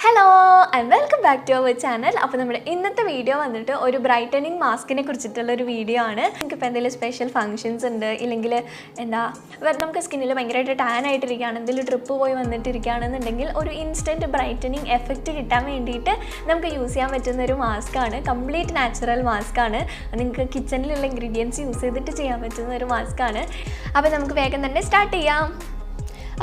Hello and welcome back to our channel. അപ്പോൾ നമ്മുടെ ഇന്നത്തെ വീഡിയോ വന്നിട്ട് ഒരു ബ്രൈറ്റനിങ് മാസ്കിനെ കുറിച്ചിട്ടുള്ള ഒരു വീഡിയോ ആണ്. നിങ്ങൾക്ക് ഇപ്പോൾ എന്തെങ്കിലും സ്പെഷ്യൽ ഫംഗ്ഷൻസ് ഉണ്ട് ഇല്ലെങ്കിൽ എന്താ നമുക്ക് സ്കിന്നിൽ ഭയങ്കരമായിട്ട് ടാൻ ആയിട്ടിരിക്കുകയാണ്, എന്തെങ്കിലും ട്രിപ്പ് പോയി വന്നിട്ടിരിക്കുകയാണെന്നുണ്ടെങ്കിൽ ഒരു ഇൻസ്റ്റൻറ്റ് ബ്രൈറ്റനിങ് എഫക്റ്റ് കിട്ടാൻ വേണ്ടിയിട്ട് നമുക്ക് യൂസ് ചെയ്യാൻ പറ്റുന്ന ഒരു മാസ്കാണ്. Complete natural മാസ്കാണ്. നിങ്ങൾക്ക് കിച്ചണിലുള്ള ഇൻഗ്രീഡിയൻസ് യൂസ് ചെയ്തിട്ട് ചെയ്യാൻ പറ്റുന്ന ഒരു മാസ്കാണ്. അപ്പോൾ നമുക്ക് വേഗം തന്നെ സ്റ്റാർട്ട് ചെയ്യാം.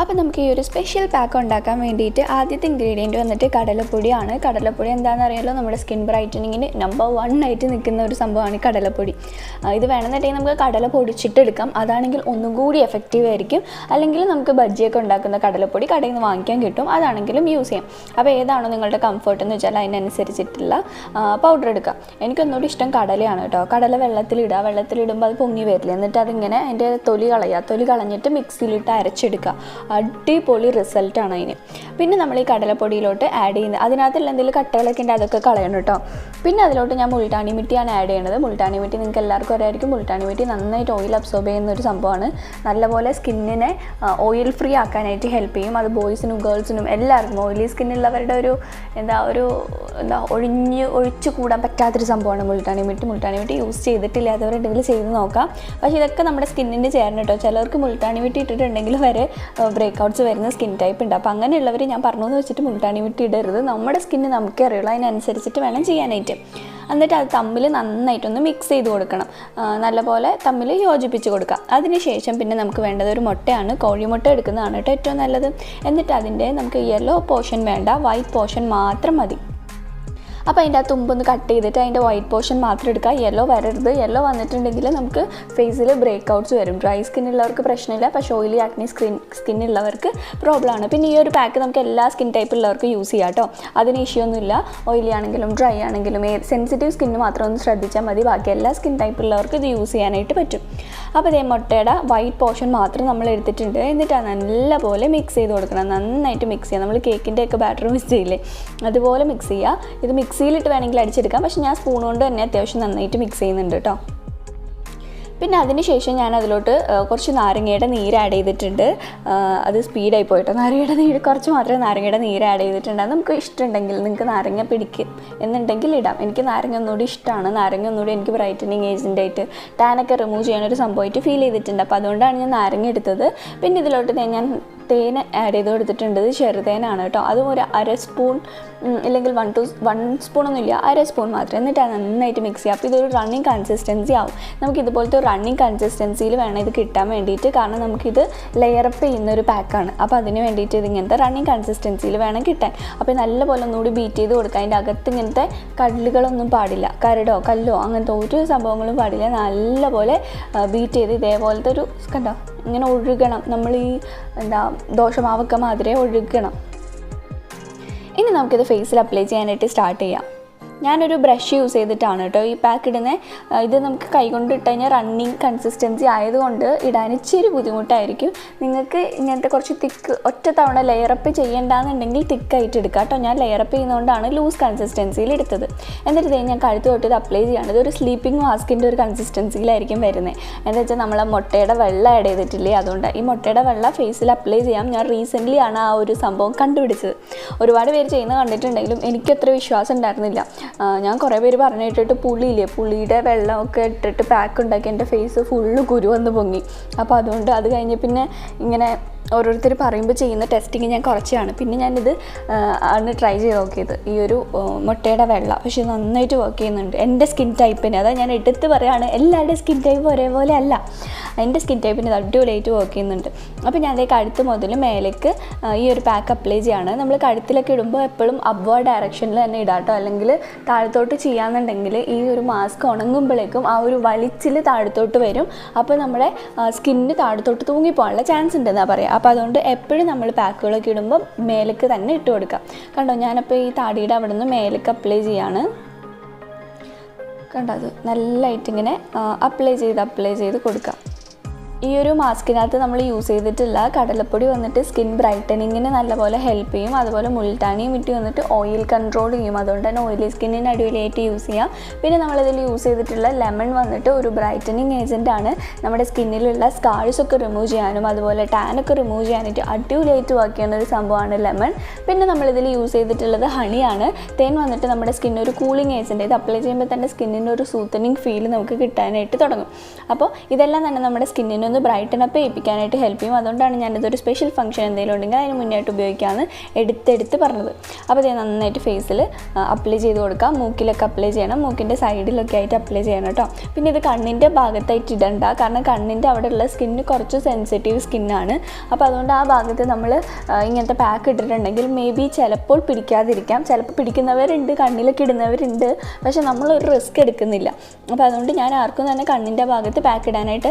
അപ്പോൾ നമുക്ക് ഈ ഒരു സ്പെഷ്യൽ പാക്ക് ഉണ്ടാക്കാൻ വേണ്ടിയിട്ട് ആദ്യത്തെ ഇൻഗ്രീഡിയൻറ്റ് വന്നിട്ട് കടലപ്പൊടിയാണ്. കടലപ്പൊടി എന്താണെന്ന് അറിയാലോ, നമ്മുടെ സ്കിൻ ബ്രൈറ്റനിങ്ങിന് നമ്പർ 1 ആയിട്ട് നിൽക്കുന്ന ഒരു സംഭവമാണ് ഈ കടലപ്പൊടി. ഇത് വേണമെന്നുണ്ടെങ്കിൽ നമുക്ക് കടല പൊടിച്ചിട്ടെടുക്കാം, അതാണെങ്കിൽ ഒന്നും കൂടി എഫക്റ്റീവ് ആയിരിക്കും. അല്ലെങ്കിൽ നമുക്ക് ബജ്ജിയൊക്കെ ഉണ്ടാക്കുന്ന കടലപ്പൊടി കടയിൽ നിന്ന് വാങ്ങിക്കാൻ കിട്ടും, അതാണെങ്കിലും യൂസ് ചെയ്യാം. അപ്പോൾ ഏതാണോ നിങ്ങളുടെ കംഫർട്ട് എന്ന് വെച്ചാൽ അതിനനുസരിച്ചിട്ടുള്ള പൗഡർ എടുക്കുക. എനിക്കൊന്നുകൂടി ഇഷ്ടം കടലയാണ് കേട്ടോ. കടല വെള്ളത്തിലിടുക, വെള്ളത്തിലിടുമ്പോൾ അത് പൊങ്ങി വരില്ല, എന്നിട്ട് അതിങ്ങനെ അതിൻ്റെ തൊലി കളഞ്ഞിട്ട് മിക്സിയിലിട്ട് അരച്ചെടുക്കുക. അടിപൊളി റിസൾട്ടാണ് അതിന്. പിന്നെ നമ്മൾ ഈ കടലപ്പൊടിയിലോട്ട് ആഡ് ചെയ്യുന്നത്, അതിനകത്തുള്ള എന്തെങ്കിലും കട്ടകളൊക്കെ ഉണ്ട് അതൊക്കെ കളയണം കേട്ടോ. പിന്നെ അതിലോട്ട് ഞാൻ മുൾട്ടാണി മിട്ടിയാണ് ആഡ് ചെയ്യണത്. മുൾട്ടാണി മിട്ടി നിങ്ങൾക്ക് എല്ലാവർക്കും അറിയാമായിരിക്കും. മുൾട്ടാണി മിട്ടി നന്നായിട്ട് ഓയിൽ അബ്സോർബ് ചെയ്യുന്ന ഒരു സംഭവമാണ്. നല്ലപോലെ സ്കിന്നിനെ ഓയിൽ ഫ്രീ ആക്കാനായിട്ട് ഹെൽപ്പ് ചെയ്യും. അത് ബോയ്സിനും ഗേൾസിനും എല്ലാവർക്കും, ഓയിലി സ്കിന്നുള്ളവരുടെ ഒരു ഒഴിച്ചു കൂടാൻ പറ്റാത്തൊരു സംഭവമാണ് മുൾട്ടാണി മിട്ടി. മുൾട്ടാണി മിട്ടി യൂസ് ചെയ്തിട്ടില്ലാത്തവരുണ്ടെങ്കിൽ ചെയ്ത് നോക്കാം. പക്ഷേ ഇതൊക്കെ നമ്മുടെ സ്കിന്നിന് ചേരണം കേട്ടോ. ചിലർക്ക് മുൾട്ടാണി മിട്ടി ഇട്ടിട്ടുണ്ടെങ്കിൽ വരെ ബ്രേക്ക്ഔട്ട്സ് വരുന്ന സ്കിൻ ടൈപ്പ് ഉണ്ട്. അപ്പോൾ അങ്ങനെയുള്ളവർ ഞാൻ പറഞ്ഞു എന്ന് വെച്ചിട്ട് മുൾട്ടാണി മിട്ടി ഇടരുത്. നമ്മുടെ സ്കിന്ന് നമുക്കേ അറിയുള്ളൂ, അതിനനുസരിച്ചിട്ട് വേണം ചെയ്യാനായിട്ട്. എന്നിട്ട് അത് തമ്മിൽ നന്നായിട്ടൊന്ന് മിക്സ് ചെയ്ത് കൊടുക്കണം, നല്ലപോലെ തമ്മിൽ യോജിപ്പിച്ച് കൊടുക്കുക. അതിനുശേഷം പിന്നെ നമുക്ക് വേണ്ടത് ഒരു മുട്ടയാണ്. കോഴിമുട്ട എടുക്കുന്നതാണ് കേട്ടോ ഏറ്റവും നല്ലത്. എന്നിട്ട് അതിൻ്റെ നമുക്ക് യെല്ലോ പോർഷൻ വേണ്ട, വൈറ്റ് പോർഷൻ മാത്രം മതി. അപ്പോൾ അതിൻ്റെ ആ തുമ്പൊന്ന് കട്ട് ചെയ്തിട്ട് അതിൻ്റെ വൈറ്റ് പോർഷൻ മാത്രം എടുക്കുക. യെല്ലോ വരരുത്. യെല്ലോ വന്നിട്ടുണ്ടെങ്കിൽ നമുക്ക് ഫേസിൽ ബ്രേക്ക്ഔട്ട്സ് വരും. ഡ്രൈ സ്കിന്നുള്ളവർക്ക് പ്രശ്നമില്ല, പക്ഷേ ഓയിലി ആക്നി സ്കിന്നുള്ളവർക്ക് പ്രോബ്ലമാണ്. പിന്നെ ഈ ഒരു പാക്ക് നമുക്ക് എല്ലാ സ്കിൻ ടൈപ്പ് ഉള്ളവർക്ക് യൂസ് ചെയ്യാം കേട്ടോ. അതിന് ഇഷ്യൂ ഒന്നുമില്ല. ഓയിലി ആണെങ്കിലും ഡ്രൈ ആണെങ്കിലും സെൻസിറ്റീവ് സ്കിന്ന് മാത്രം ഒന്ന് ശ്രദ്ധിച്ചാൽ മതി. ബാക്കി എല്ലാ സ്കിൻ ടൈപ്പ് ഉള്ളവർക്ക് ഇത് യൂസ് ചെയ്യാനായിട്ട് പറ്റും. അപ്പോൾ ഇതേ മുട്ടയുടെ വൈറ്റ് പോർഷൻ മാത്രം നമ്മൾ എടുത്തിട്ടുണ്ട്. എന്നിട്ട് അത് നല്ലപോലെ മിക്സ് ചെയ്ത് കൊടുക്കണം. നന്നായിട്ട് മിക്സ് ചെയ്യുക. നമ്മൾ കേക്കിൻ്റെയൊക്കെ ബാറ്റർ മിക്സ് ചെയ്യില്ലേ, അതുപോലെ മിക്സ് ചെയ്യുക. ഇത് മിക്സിയിലിട്ട് വേണമെങ്കിൽ അടിച്ചെടുക്കാം, പക്ഷേ ഞാൻ സ്പൂൺ കൊണ്ട് തന്നെ അത്യാവശ്യം നന്നായിട്ട് മിക്സ് ചെയ്യുന്നുണ്ട് കേട്ടോ. പിന്നെ അതിന് ശേഷം ഞാൻ അതിലോട്ട് കുറച്ച് നാരങ്ങയുടെ നീര് ആഡ് ചെയ്തിട്ടുണ്ട്. അത് സ്പീഡായി പോയിട്ടോ. നാരങ്ങയുടെ നീര് കുറച്ച് മാത്രമേ നാരങ്ങയുടെ നീര് ആഡ് ചെയ്തിട്ടുണ്ട്. അത് നമുക്ക് ഇഷ്ടമുണ്ടെങ്കിൽ നിങ്ങൾക്ക് നാരങ്ങ പിടിക്കും എന്നുണ്ടെങ്കിൽ ഇടാം. എനിക്ക് നാരങ്ങ ഒന്നുകൂടി ഇഷ്ടമാണ്. നാരങ്ങ ഒന്നുകൂടി എനിക്ക് ബ്രൈറ്റനിങ് ഏജൻറ്റായിട്ട് ടാനൊക്കെ റിമൂവ് ചെയ്യാനൊരു സംഭവമായിട്ട് ഫീൽ ചെയ്തിട്ടുണ്ട്. അപ്പോൾ അതുകൊണ്ടാണ് ഞാൻ നാരങ്ങ എടുത്തത്. പിന്നെ ഇതിലോട്ട് ഞാൻ തേൻ ആഡ് ചെയ്ത് കൊടുത്തിട്ടുണ്ട്. ചെറുതേനാണ് കേട്ടോ. അതും ഒരു 1/2 സ്പൂൺ ഇല്ലെങ്കിൽ 1 സ്പൂണൊന്നുമില്ല, 1/2 സ്പൂൺ മാത്രം. എന്നിട്ട് നന്നായിട്ട് മിക്സ് ചെയ്യുക. അപ്പോൾ ഇതൊരു റണ്ണിങ് കൺസിസ്റ്റൻസി ആവും. നമുക്ക് ഇതുപോലത്തെ ഒരു റണ്ണിങ് കൺസിസ്റ്റൻസിയിൽ വേണം ഇത് കിട്ടാൻ വേണ്ടിയിട്ട്. കാരണം നമുക്കിത് ലെയറപ്പ് ചെയ്യുന്നൊരു പാക്കാണ്. അപ്പോൾ അതിന് വേണ്ടിയിട്ട് ഇതിങ്ങനത്തെ റണ്ണിങ് കൺസിസ്റ്റൻസിയിൽ വേണം കിട്ടാൻ. അപ്പോൾ നല്ലപോലെ ഒന്നുകൂടി ബീറ്റ് ചെയ്ത് കൊടുക്കുക. അതിൻ്റെ അകത്ത് ഇങ്ങനത്തെ കല്ലുകളൊന്നും പാടില്ല, കരടോ കല്ലോ അങ്ങനത്തെ ഒരു സംഭവങ്ങളും പാടില്ല. നല്ലപോലെ ബീറ്റ് ചെയ്ത് ഇതേപോലത്തെ ഒരു കണ്ടോ ഇങ്ങനെ ഒഴുകണം. നമ്മൾ ഈ ദോശമാവൊക്കെ മാതിരി ഒഴുകണം. ഇനി നമുക്കിത് ഫേസിൽ അപ്ലൈ ചെയ്യാനായിട്ട് സ്റ്റാർട്ട് ചെയ്യാം. ഞാനൊരു ബ്രഷ് യൂസ് ചെയ്തിട്ടാണ് കേട്ടോ ഈ പാക്ക് ഇടുന്നത്. ഇത് നമുക്ക് കൈകൊണ്ട് ഇട്ട് കഴിഞ്ഞാൽ റണ്ണിങ് കൺസിസ്റ്റൻസി ആയതുകൊണ്ട് ഇടാൻ ഇച്ചിരി ബുദ്ധിമുട്ടായിരിക്കും. നിങ്ങൾക്ക് ഇങ്ങനത്തെ കുറച്ച് തിക്ക് ഒറ്റ തവണ ലെയറപ്പ് ചെയ്യേണ്ടെന്നുണ്ടെങ്കിൽ തിക്കായിട്ട് എടുക്കുക കേട്ടോ. ഞാൻ ലെയറപ്പ് ചെയ്യുന്നതുകൊണ്ടാണ് ലൂസ് കൺസിസ്റ്റൻസിയിൽ എടുത്തത്. എന്നിട്ട് ഞാൻ കഴുത്ത് തൊട്ട് ഇത് അപ്ലൈ ചെയ്യുകയാണ്. ഇതൊരു സ്ലീപ്പിംഗ് മാസ്കിൻ്റെ ഒരു കൺസിസ്റ്റൻസിയിലായിരിക്കും വരുന്നത്. എന്താ വെച്ചാൽ നമ്മൾ മുട്ടയുടെ വെള്ളം ആഡ് ചെയ്തിട്ടില്ലേ, അതുകൊണ്ട് ഈ മുട്ടയുടെ വെള്ളം ഫേസിൽ അപ്ലൈ ചെയ്യാം. ഞാൻ റീസെൻ്റ്ലി ആണ് ആ ഒരു സംഭവം കണ്ടുപിടിച്ചത്. ഒരുപാട് പേര് ചെയ്യുന്നത് കണ്ടിട്ടുണ്ടെങ്കിലും എനിക്കത്ര വിശ്വാസം ഉണ്ടായിരുന്നില്ല. ഞാൻ കുറേ പേര് പറഞ്ഞു കേട്ടിട്ട് പുളിയുടെ വെള്ളമൊക്കെ ഇട്ടിട്ട് പാക്ക് ഉണ്ടാക്കി എൻ്റെ ഫേസ് ഫുള്ള് കുരു വന്ന് പൊങ്ങി. അപ്പോൾ അതുകൊണ്ട് അത് കഴിഞ്ഞ് പിന്നെ ഇങ്ങനെ ഓരോരുത്തർ പറയുമ്പോൾ ചെയ്യുന്ന ടെസ്റ്റിങ് ഞാൻ കുറച്ചാണ്. പിന്നെ ഞാനിത് ആണ് ട്രൈ ചെയ്ത് നോക്കിയത്, ഈ ഒരു മുട്ടയുടെ വെള്ളം. പക്ഷേ നന്നായിട്ട് വർക്ക് ചെയ്യുന്നുണ്ട് എൻ്റെ സ്കിൻ ടൈപ്പിന്. അതാ ഞാൻ എടുത്ത് പറയുകയാണ്, എല്ലാവരുടെയും സ്കിൻ ടൈപ്പ് ഒരേപോലെ അല്ല. എൻ്റെ സ്കിൻ ടൈപ്പിന് ഇത് അടിപൊളിയായിട്ട് വർക്ക് ചെയ്യുന്നുണ്ട്. അപ്പോൾ ഞാൻ അതേ കഴുത്ത് മുതൽ മേലേക്ക് ഈ ഒരു പാക്ക് അപ്ലൈ ചെയ്യുകയാണ്. നമ്മൾ കഴുത്തിലൊക്കെ ഇടുമ്പോൾ എപ്പോഴും അപ്വേർഡ് ഡയറക്ഷനിൽ തന്നെ ഇടാം കേട്ടോ. അല്ലെങ്കിൽ താഴത്തോട്ട് ചെയ്യാന്നുണ്ടെങ്കിൽ ഈ ഒരു മാസ്ക് ഉണങ്ങുമ്പോഴേക്കും ആ ഒരു വലിച്ചിൽ താഴത്തോട്ട് വരും. അപ്പോൾ നമ്മുടെ സ്കിന്ന് താഴത്തോട്ട് തൂങ്ങിപ്പോകാനുള്ള ചാൻസ് ഉണ്ടെന്നാണ് പറയുക. അപ്പോൾ അതുകൊണ്ട് എപ്പോഴും നമ്മൾ പാക്കുകളൊക്കെ ഇടുമ്പോൾ മേലേക്ക് തന്നെ ഇട്ട് കൊടുക്കാം. കണ്ടോ, ഞാനപ്പോൾ ഈ താടിയുടെ അവിടെ നിന്ന് മേലേക്ക് അപ്ലൈ ചെയ്യാണ്. കണ്ടോ, അത് നല്ലതായിട്ടിങ്ങനെ അപ്ലൈ ചെയ്ത് കൊടുക്കാം. ഈ ഒരു മാസ്കിനകത്ത് നമ്മൾ യൂസ് ചെയ്തിട്ടുള്ള കടലപ്പൊടി വന്നിട്ട് സ്കിൻ ബ്രൈറ്റനിങ്ങിന് നല്ലപോലെ ഹെൽപ്പ് ചെയ്യും. അതുപോലെ മുൾട്ടാനി മിട്ടി വന്നിട്ട് ഓയിൽ കൺട്രോൾ ചെയ്യും. അതുകൊണ്ട് തന്നെ ഓയിലി സ്കിന്നിന് അടിപൊളിയായിട്ട് യൂസ് ചെയ്യാം. പിന്നെ നമ്മളിതിൽ യൂസ് ചെയ്തിട്ടുള്ള ലെമൺ വന്നിട്ട് ഒരു ബ്രൈറ്റനിങ് ഏജൻ്റ് ആണ്. നമ്മുടെ സ്കിന്നിലുള്ള സ്കാർസൊക്കെ റിമൂവ് ചെയ്യാനും അതുപോലെ ടാനൊക്കെ റിമൂവ് ചെയ്യാനായിട്ട് അടിപൊളിയായിട്ട് വർക്ക് ചെയ്യുന്ന ഒരു സംഭവമാണ് ലെമൺ. പിന്നെ നമ്മളിതിൽ യൂസ് ചെയ്തിട്ടുള്ളത് ഹണിയാണ്. തേൻ വന്നിട്ട് നമ്മുടെ സ്കിന്നിന് ഒരു കൂളിംഗ് ഏജൻ്റ്. ഇത് അപ്ലൈ ചെയ്യുമ്പോൾ തന്നെ സ്കിന്നിൻ്റെ ഒരു സൂത്തനിങ് ഫീൽ നമുക്ക് കിട്ടാനായിട്ട് തുടങ്ങും. അപ്പോൾ ഇതെല്ലാം തന്നെ നമ്മുടെ സ്കിന്നിനെ ഒന്ന് ബ്രൈറ്റൻ അപ്പ് ചെയ്യിപ്പിക്കാനായിട്ട് ഹെൽപ്പ് ചെയ്യും. അതുകൊണ്ടാണ് ഞാനിതൊരു സ്പെഷ്യൽ ഫംഗ്ഷൻ എന്തെങ്കിലും ഉണ്ടെങ്കിൽ അതിന് മുന്നായിട്ട് ഉപയോഗിക്കാമെന്ന് എടുത്ത് പറഞ്ഞത്. അപ്പോൾ ഇത് നന്നായിട്ട് ഫേസിൽ അപ്ലൈ ചെയ്ത് കൊടുക്കാം. മൂക്കിലൊക്കെ അപ്ലൈ ചെയ്യണം, മൂക്കിൻ്റെ സൈഡിലൊക്കെ ആയിട്ട് അപ്ലൈ ചെയ്യണം കേട്ടോ. പിന്നെ ഇത് കണ്ണിൻ്റെ ഭാഗത്തായിട്ട് ഇടണ്ട, കാരണം കണ്ണിൻ്റെ അവിടെയുള്ള സ്കിന്ന് കുറച്ച് സെൻസിറ്റീവ് സ്കിന്നാണ്. അപ്പോൾ അതുകൊണ്ട് ആ ഭാഗത്ത് നമ്മൾ ഇങ്ങനത്തെ പാക്ക് ഇട്ടിട്ടുണ്ടെങ്കിൽ മേ ബി ചിലപ്പോൾ പിടിക്കാതിരിക്കാം. ചിലപ്പോൾ പിടിക്കുന്നവരുണ്ട്, കണ്ണിലൊക്കെ ഇടുന്നവരുണ്ട്. പക്ഷേ നമ്മളൊരു റിസ്ക് എടുക്കുന്നില്ല. അപ്പോൾ അതുകൊണ്ട് ഞാൻ ആർക്കും തന്നെ കണ്ണിൻ്റെ ഭാഗത്ത് പാക്ക് ഇടാനായിട്ട്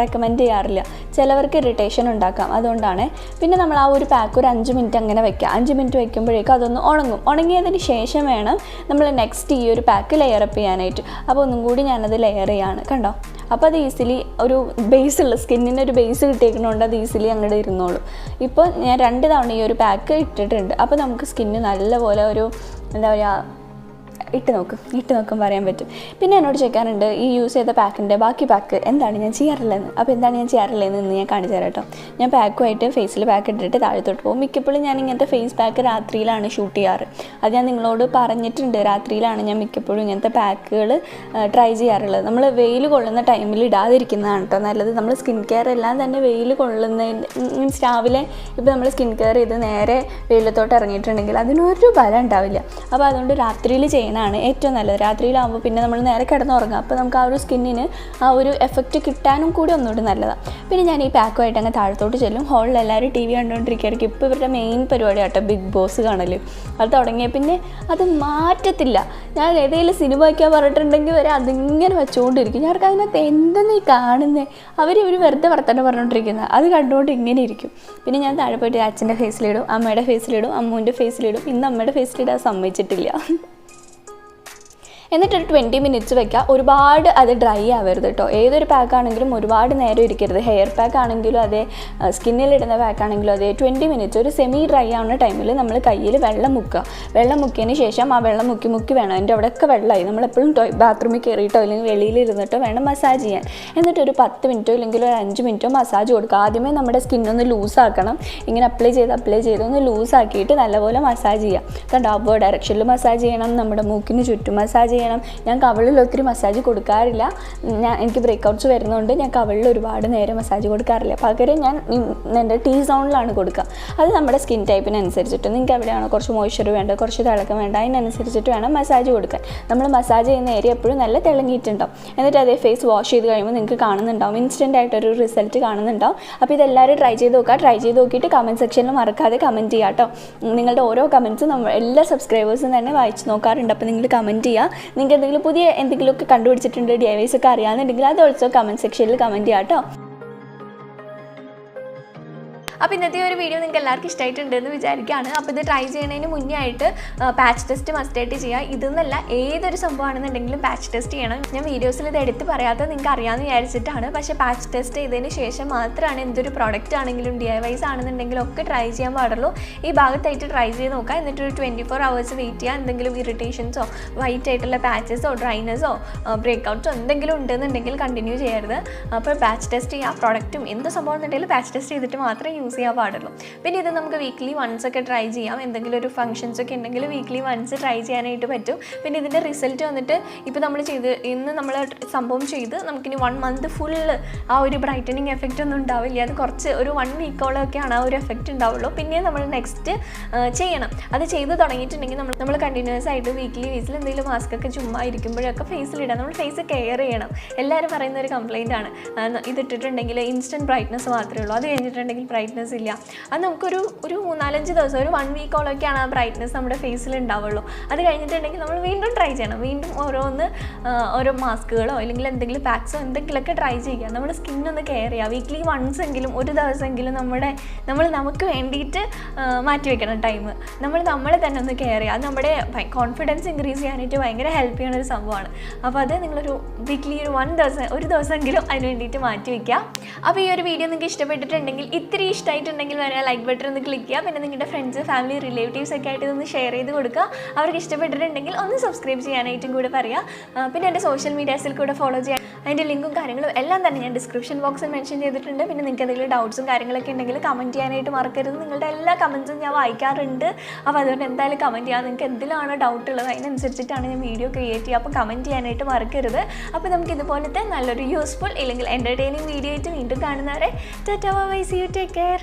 റെക്കമെൻഡ് ചെയ്യാറില്ല. ചിലവർക്ക് ഇറിറ്റേഷൻ ഉണ്ടാക്കാം, അതുകൊണ്ടാണ്. പിന്നെ നമ്മൾ ആ ഒരു പാക്ക് ഒരു 5 മിനിറ്റ് അങ്ങനെ വെക്കുക. 5 മിനിറ്റ് വെക്കുമ്പോഴേക്കും അതൊന്ന് ഉണങ്ങും. ഉണങ്ങിയതിന് ശേഷം വേണം നമ്മൾ നെക്സ്റ്റ് ഈ ഒരു പാക്ക് ലെയർ അപ്പ് ചെയ്യാനായിട്ട്. അപ്പോൾ ഒന്നും കൂടി ഞാനത് ലെയർ ചെയ്യാണ്, കണ്ടോ. അപ്പോൾ അത് ഈസിലി ഒരു ബേസുള്ള സ്കിന്നിന് ഒരു ബേസ് കിട്ടിയേക്കുന്നതുകൊണ്ട് അത് ഈസിലി അങ്ങോട്ട് ഇരുന്നോളും. ഇപ്പോൾ ഞാൻ 2 തവണ ഈ ഒരു പാക്ക് ഇട്ടിട്ടുണ്ട്. അപ്പോൾ നമുക്ക് സ്കിന്ന് നല്ലപോലെ ഒരു എന്താ പറയുക ഇട്ട് നോക്കും പറയാൻ പറ്റും. പിന്നെ എന്നോട് ചോദിക്കാറുണ്ട് ഈ യൂസ് ചെയ്ത പാക്കിൻ്റെ ബാക്കി പാക്ക് എന്താണ് ഞാൻ ചെയ്യാറില്ലെന്ന്. അപ്പോൾ എന്താണ് ഞാൻ ചെയ്യാറില്ലെന്ന് ഇന്ന് ഞാൻ കാണിച്ചു തരാം കേട്ടോ. ഞാൻ പാക്കുമായിട്ട് ഫേസിൽ പാക്ക് ഇട്ടിട്ട് താഴത്തോട്ട് പോകും. മിക്കപ്പോഴും ഞാൻ ഇങ്ങനത്തെ ഫേസ് പാക്ക് രാത്രിയിലാണ് ഷൂട്ട് ചെയ്യാറ്. അത് ഞാൻ നിങ്ങളോട് പറഞ്ഞിട്ടുണ്ട്. രാത്രിയിലാണ് ഞാൻ മിക്കപ്പോഴും ഇങ്ങനത്തെ പാക്കുകൾ ട്രൈ ചെയ്യാറുള്ളത്. നമ്മൾ വെയിൽ കൊള്ളുന്ന ടൈമിൽ ഇടാതിരിക്കുന്നതാണ് കേട്ടോ നല്ലത്. നമ്മൾ സ്കിൻ കെയർ എല്ലാം തന്നെ വെയിൽ കൊള്ളുന്ന മീൻസ് രാവിലെ ഇപ്പോൾ നമ്മൾ സ്കിൻ കെയർ ചെയ്ത് നേരെ വെയിലത്തോട്ട് ഇറങ്ങിയിട്ടുണ്ടെങ്കിൽ അതിനൊരു ബലം ഉണ്ടാവില്ല. അപ്പോൾ അതുകൊണ്ട് രാത്രിയിൽ ചെയ്യണം ഏറ്റവും നല്ലത്. രാത്രിയിലാകുമ്പോൾ പിന്നെ നമ്മൾ നേരെ കിടന്നുറങ്ങുക. അപ്പോൾ നമുക്ക് ആ ഒരു സ്കിന്നിന് ആ ഒരു എഫക്റ്റ് കിട്ടാനും കൂടി ഒന്നുകൂടി നല്ലതാണ്. പിന്നെ ഞാൻ ഈ പാക്കുമായിട്ട് അങ്ങ് താഴത്തോട്ട് ചെല്ലും. ഹോളിൽ എല്ലാവരും TV കണ്ടുകൊണ്ടിരിക്കുകയായിരിക്കും. ഇപ്പോൾ ഇവരുടെ മെയിൻ പരിപാടി ആട്ടോ ബിഗ് ബോസ് കാണൽ. അത് തുടങ്ങിയ പിന്നെ അത് മാറ്റത്തില്ല. ഞാൻ ഏതെങ്കിലും സിനിമ വയ്ക്കാൻ പറഞ്ഞിട്ടുണ്ടെങ്കിൽ വരെ അതിങ്ങനെ വെച്ചുകൊണ്ടിരിക്കും. ഞാർക്ക് അതിനകത്ത് എന്തെന്ന് ഈ കാണുന്നത്, അവർ വെറുതെ വർത്തമാനം പറഞ്ഞുകൊണ്ടിരിക്കുന്നത് അത് കണ്ടുകൊണ്ട് ഇങ്ങനെ ഇരിക്കും. പിന്നെ ഞാൻ താഴെ പോയിട്ട് അച്ഛൻ്റെ ഫേസിലിടും, അമ്മയുടെ ഫേസിലിടും, അമ്മൂൻ്റെ ഫേസിലിടും. ഇന്ന് അമ്മയുടെ ഫേസിലിടാൻ സമ്മതിച്ചിട്ടില്ല. എന്നിട്ടൊരു 20 മിനിറ്റ്സ് വെക്കുക. ഒരുപാട് അത് ഡ്രൈ ആവരുത് കേട്ടോ. ഏതൊരു പാക്കാണെങ്കിലും ഒരുപാട് നേരം ഇരിക്കരുത്. ഹെയർ പാക്ക് ആണെങ്കിലും അതെ, സ്കിന്നിലിടുന്ന പാക്കാണെങ്കിലും അതെ, 20 മിനിറ്റ്സ് ഒരു സെമി ഡ്രൈ ആവുന്ന ടൈമിൽ നമ്മൾ കയ്യിൽ വെള്ളം മുക്കുക. വെള്ളം മുക്കിയതിന് ശേഷം ആ വെള്ളം മുക്കി വേണം. അതിൻ്റെ അവിടെയൊക്കെ വെള്ളമായി നമ്മളെപ്പോഴും ബാത്റൂമിൽ കയറിയിട്ടോ അല്ലെങ്കിൽ വെളിയിലിരുന്നിട്ടോ വേണം മസാജ് ചെയ്യാൻ. എന്നിട്ടൊരു 10 മിനിറ്റോ ഇല്ലെങ്കിൽ ഒരു 5 മിനിറ്റോ മസാജ് കൊടുക്കുക. ആദ്യമേ നമ്മുടെ സ്കിന്നൊന്ന് ലൂസാക്കണം. ഇങ്ങനെ അപ്ലൈ ചെയ്ത് ഒന്ന് ലൂസാക്കിയിട്ട് നല്ലപോലെ മസാജ് ചെയ്യുക. കണ്ടോ, അപ്വേർഡ് ഡയറക്ഷനിൽ മസാജ് ചെയ്യണം. നമ്മുടെ മൂക്കിന് ചുറ്റും മസാജ് ചെയ്യണം. ഞാൻ കവിളിൽ ഒത്തിരി മസാജ് കൊടുക്കാറില്ല. എനിക്ക് ബ്രേക്കൗട്ട്സ് വരുന്നതുകൊണ്ട് ഞാൻ കവിളിൽ ഒരുപാട് നേരം മസാജ് കൊടുക്കാറില്ല. പകരം ഞാൻ എൻ്റെ T-സോണിലാണ് കൊടുക്കുക. അത് നമ്മുടെ സ്കിൻ ടൈപ്പിനനുസരിച്ചിട്ട് നിങ്ങൾക്ക് എവിടെയാണോ കുറച്ച് മോയ്സ്ചർ വേണ്ട, കുറച്ച് തിളക്കം വേണ്ട, അതിനനുസരിച്ചിട്ട് വേണം മസാജ് കൊടുക്കാൻ. നമ്മൾ മസാജ് ചെയ്യുന്ന ഏരിയ എപ്പോഴും നല്ല തിളങ്ങിയിട്ടുണ്ടാവും. എന്നിട്ട് അതേ ഫേസ് വാഷ് ചെയ്ത് കഴിയുമ്പോൾ നിങ്ങൾക്ക് കാണുന്നുണ്ടാവും, ഇൻസ്റ്റൻ്റ് ആയിട്ടൊരു റിസൾട്ട് കാണുന്നുണ്ടാവും. അപ്പോൾ ഇതെല്ലാവരും ട്രൈ ചെയ്ത് നോക്കുക. ട്രൈ ചെയ്ത് നോക്കിയിട്ട് കമൻറ്റ് സെക്ഷനിൽ മറക്കാതെ കമൻറ്റ് ചെയ്യുക കേട്ടോ. നിങ്ങളുടെ ഓരോ കമൻറ്റ്സും നമ്മൾ എല്ലാ സബ്സ്ക്രൈബേഴ്സും തന്നെ വായിച്ച് നോക്കാറുണ്ട്. അപ്പോൾ നിങ്ങൾ കമൻറ്റ് ചെയ്യുക. നിങ്ങൾക്ക് എന്തെങ്കിലും പുതിയ എന്തെങ്കിലുമൊക്കെ കണ്ടുപിടിച്ചിട്ടുണ്ട്, DIYs ഒക്കെ അറിയാമെന്നുണ്ടെങ്കിൽ അത് ഓൾസോ കമൻറ്റ് സെക്ഷനിൽ കമൻറ്റ് ചെയ്യാം കേട്ടോ. അപ്പോൾ ഇന്നത്തെ ഒരു വീഡിയോ നിങ്ങൾക്ക് എല്ലാവർക്കും ഇഷ്ടമായിട്ടുണ്ടെന്ന് വിചാരിക്കുകയാണ്. അപ്പോൾ ഇത് ട്രൈ ചെയ്യുന്നതിന് മുന്നേ ആയിട്ട് പാച്ച് ടെസ്റ്റ് മസ്റ്റായിട്ട് ചെയ്യുക. ഇതെന്നല്ല ഏതൊരു സംഭവമാണെന്നുണ്ടെങ്കിലും പാച്ച് ടെസ്റ്റ് ചെയ്യണം. ഞാൻ വീഡിയോസിൽ ഇത് എടുത്ത് പറയാത്തത് നിങ്ങൾക്ക് അറിയാമെന്ന് വിചാരിച്ചിട്ടാണ്. പക്ഷേ പാച്ച് ടെസ്റ്റ് ചെയ്തതിന് ശേഷം മാത്രമാണ് എന്തൊരു പ്രോഡക്റ്റ് ആണെങ്കിലും DIYs ആണെന്നുണ്ടെങ്കിലും ഒക്കെ ട്രൈ ചെയ്യാൻ പാടുള്ളൂ. ഈ ഭാഗത്തായിട്ട് ട്രൈ ചെയ്ത് നോക്കുക. എന്നിട്ടൊരു 24 hours വെയിറ്റ് ചെയ്യുക. എന്തെങ്കിലും ഇറിറ്റേഷൻസോ വൈറ്റ് ആയിട്ടുള്ള പാച്ചസോ ഡ്രൈനസോ ബ്രേക്കൗട്ട്സോ എന്തെങ്കിലും ഉണ്ടെന്നുണ്ടെങ്കിൽ കണ്ടിന്യൂ ചെയ്യരുത്. അപ്പോൾ പാച്ച് ടെസ്റ്റ് ചെയ്യുക. പ്രോഡക്റ്റും എന്ത് സംഭവം എന്നുണ്ടെങ്കിലും പാച്ച് ടെസ്റ്റ് ചെയ്തിട്ട് മാത്രമേ യൂസ് ചെയ്യാൻ പാടുള്ളൂ. പിന്നെ ഇത് നമുക്ക് വീക്ക്ലി വൺസ് ഒക്കെ ട്രൈ ചെയ്യാം. എന്തെങ്കിലും ഒരു ഫംഗ്ഷൻസ് ഒക്കെ ഉണ്ടെങ്കിൽ വീക്ക്ലി വൺസ് ട്രൈ ചെയ്യാനായിട്ട് പറ്റും. പിന്നെ ഇതിൻ്റെ റിസൾട്ട് വന്നിട്ട് ഇപ്പോൾ നമ്മൾ ഇന്ന് നമ്മൾ സംഭവം ചെയ്ത് നമുക്കിനി 1 month ഫുള്ള് ആ ഒരു ബ്രൈറ്റനിങ് എഫക്റ്റ് ഒന്നും ഉണ്ടാവില്ല. അത് കുറച്ച് ഒരു 1 വീക്കോളൊക്കെയാണ് ആ ഒരു എഫക്റ്റ് ഉണ്ടാവുള്ളൂ. പിന്നെ നമ്മൾ നെക്സ്റ്റ് ചെയ്യണം. അത് ചെയ്ത് തുടങ്ങിയിട്ടുണ്ടെങ്കിൽ നമ്മൾ കണ്ടിന്യൂസ് ആയിട്ട് വീക്ക്ലി ബേസിൽ എന്തെങ്കിലും മാസ്ക് ഒക്കെ ചുമ്മാ ഇരിക്കുമ്പോഴൊക്കെ ഫേസിലിടാം. നമ്മൾ ഫേസ് കെയർ ചെയ്യണം. എല്ലാവരും പറയുന്ന ഒരു കംപ്ലയിൻ്റ് ആണ് ഇതിട്ടിട്ടുണ്ടെങ്കിൽ ഇൻസ്റ്റൻറ്റ് ബ്രൈറ്റ്നസ് മാത്രമേ ഉള്ളൂ. അത് കഴിഞ്ഞിട്ടുണ്ടെങ്കിൽ ബ്രൈറ്റ്നസ് ബ്രൈറ്റ്നസ് ഇല്ല. അത് നമുക്കൊരു 3-4 ദിവസം, ഒരു 1 വീക്കോളൊക്കെയാണ് ആ ബ്രൈറ്റ്നസ് നമ്മുടെ ഫേസിൽ ഉണ്ടാവുള്ളൂ. അത് കഴിഞ്ഞിട്ടുണ്ടെങ്കിൽ നമ്മൾ വീണ്ടും ട്രൈ ചെയ്യണം. വീണ്ടും ഓരോ മാസ്കുകളോ അല്ലെങ്കിൽ എന്തെങ്കിലും പാക്സോ എന്തെങ്കിലുമൊക്കെ ട്രൈ ചെയ്യുക. നമ്മുടെ സ്കിന്നൊന്ന് കെയർ ചെയ്യുക. വീക്ക്ലി വൺസ് എങ്കിലും, ഒരു ദിവസമെങ്കിലും നമ്മൾ നമുക്ക് വേണ്ടിയിട്ട് മാറ്റി വെക്കണം ടൈം. നമ്മളെ തന്നെ ഒന്ന് കെയർ ചെയ്യുക. അത് നമ്മുടെ കോൺഫിഡൻസ് ഇൻക്രീസ് ചെയ്യാനായിട്ട് ഭയങ്കര ഹെൽപ്പ് ചെയ്യുന്ന ഒരു സംഭവമാണ്. അപ്പോൾ അത് നിങ്ങളൊരു വീക്ക്ലി ഒരു ദിവസമെങ്കിലും അതിന് വേണ്ടിയിട്ട് മാറ്റി വയ്ക്കുക. അപ്പോൾ ഈ ഒരു വീഡിയോ നിങ്ങൾക്ക് ഇഷ്ടപ്പെട്ടിട്ടുണ്ടെങ്കിൽ, ഇത്തിരി ഇഷ്ടമായിട്ടുണ്ടെങ്കിൽ വരെ ലൈക്ക് ബട്ടൺ ഒന്ന് ക്ലിക്ക് ചെയ്യുക. പിന്നെ നിങ്ങളുടെ ഫ്രണ്ട്സ്, ഫാമിലി, റിലേറ്റീവ്സ് ഒക്കെ ആയിട്ട് ഇതൊന്ന് ഷെയർ ചെയ്ത് കൊടുക്കുക. അവർക്ക് ഇഷ്ടപ്പെട്ടിട്ടുണ്ടെങ്കിൽ ഒന്ന് സബ്സ്ക്രൈബ് ചെയ്യാനായിട്ടും കൂടെ പറയുക. പിന്നെ എൻ്റെ സോഷ്യൽ മീഡിയാസിൽ കൂടെ ഫോളോ ചെയ്യാൻ, അതിൻ്റെ ലിങ്കും കാര്യങ്ങളും എല്ലാം തന്നെ ഞാൻ ഡിസ്ക്രിപ്ഷൻ ബോക്സിൽ മെൻഷൻ ചെയ്തിട്ടുണ്ട്. പിന്നെ നിങ്ങൾക്ക് എന്തെങ്കിലും ഡൗട്ട്സും കാര്യങ്ങളൊക്കെ ഉണ്ടെങ്കിൽ കമൻറ്റ് ചെയ്യാനായിട്ട് മറക്കരുത്. നിങ്ങളുടെ എല്ലാ കമൻസും ഞാൻ വായിക്കാറുണ്ട്. അപ്പോൾ അതുകൊണ്ട് എന്തായാലും കമൻറ്റ് ചെയ്യുക. നിങ്ങൾക്ക് എന്തിലാണോ ഡൗട്ട് ഉള്ളത് അതിനനുസരിച്ചിട്ടാണ് ഞാൻ വീഡിയോ ക്രിയേറ്റ് ചെയ്യുക. അപ്പോൾ കമൻറ്റ് ചെയ്യാനായിട്ട് മറക്കരുത്. അപ്പോൾ നമുക്ക് ഇതുപോലത്തെ നല്ലൊരു യൂസ്ഫുൾ ഇല്ലെങ്കിൽ എൻ്റർടൈനിങ് വീഡിയോ ആയിട്ട് വീണ്ടും കാണുന്നവരെ tata bye, see you, take care.